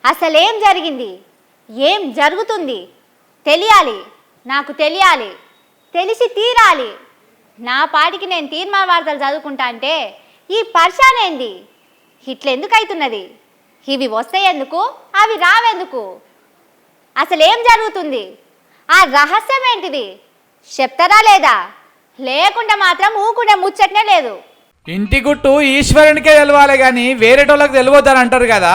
అసలేం జరిగింది, ఏం జరుగుతుంది తెలియాలి, నాకు తెలియాలి, తెలిసి తీరాలి. నా పాటికి నేను తీర్మాన వార్తలు చదువుకుంటా అంటే ఈ పర్షాన్ ఏంది ఇట్లెందుకు అవుతున్నది? ఇవి వస్తాయెందుకు, అవి రావెందుకు? అసలేం జరుగుతుంది? ఆ రహస్యం ఏంటిది చెప్తారా లేదా? లేకుండా మాత్రం ఊకుండే ముచ్చటనే లేదు. ఇంటి గుట్టు ఈశ్వరునికే తెలవాలి గాని వేరేటోళ్ళకి తెలియద్దని అంటారు కదా,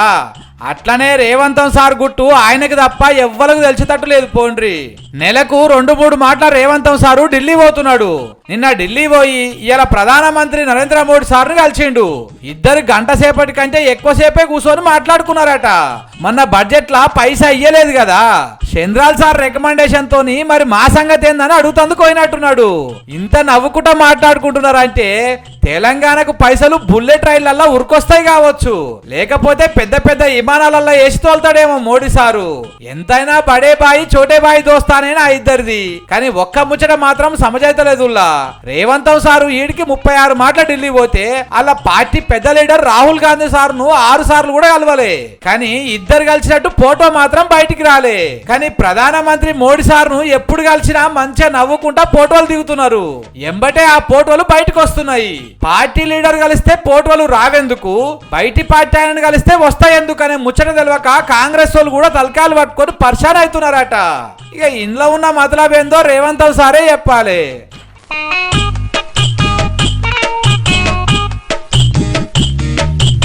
అట్లనే రేవంతం సార్ గుట్టు ఆయనకి తప్ప ఎవ్వరికి తెలిసేటట్టు లేదు. పోండ్రి నెలకు 2-3 మాటల రేవంతం సారు ఢిల్లీ పోతున్నాడు. నిన్న ఢిల్లీ పోయి ఇలా ప్రధానమంత్రి నరేంద్ర మోడీ సార్ను కలిసిండు. ఇద్దరు గంట సేపటి కంటే ఎక్కువసేపే కూర్చొని మాట్లాడుకున్నారట. మొన్న బడ్జెట్ లా పైసా ఇయ్యలేదు కదా, చంద్రాల్ సార్ రికమెండేషన్ తోని మరి మా సంగతి ఏందని అడుగుతందుకు పోయినట్టున్నాడు. ఇంత నవ్వుకుంటా మాట్లాడుకుంటున్నారంటే తెలంగాణకు పైసలు బుల్లెట్ రైళ్లల్లో ఉరికొస్తాయి కావచ్చు, లేకపోతే పెద్ద పెద్ద విమానాలల్లో వేసి తోలుతాడేమో మోడీ సారు. ఎంతైనా బడే బాయి చోటే బాయి దోస్తానేనా ఇద్దరిది. కానీ ఒక్క ముచ్చట మాత్రం సమజైతలేదుల్లా. రేవంతం సారు ఈడికి 36 మాటల ఢిల్లీ పోతే అలా పార్టీ పెద్ద లీడర్ రాహుల్ గాంధీ సార్ను 6 సార్లు కూడా కలవలే. కానీ ఇద్దరు కలిసినట్టు ఫోటో మాత్రం బయటికి రాలే. కానీ ప్రధానమంత్రి మోడీ సార్ను ఎప్పుడు కలిసినా మంచిగా నవ్వుకుంటా ఫోటోలు దిగుతున్నారు. ఎంబటే ఆ ఫోటోలు బయటకు వస్తున్నాయి. పార్టీ లీడర్ కలిస్తే ఫోటోలు రావెందుకు, బయటి పార్టీ ఆయన కలిస్తే వస్తాయెందుకు అనే ముచ్చట తెలియక కాంగ్రెస్ వాళ్ళు కూడా తలకాయలు పట్టుకొని పర్షాన్ అవుతున్నారట. ఇక ఇంట్లో ఉన్న మతలబ్ ఏందో రేవంత్ సారే చెప్పాలి.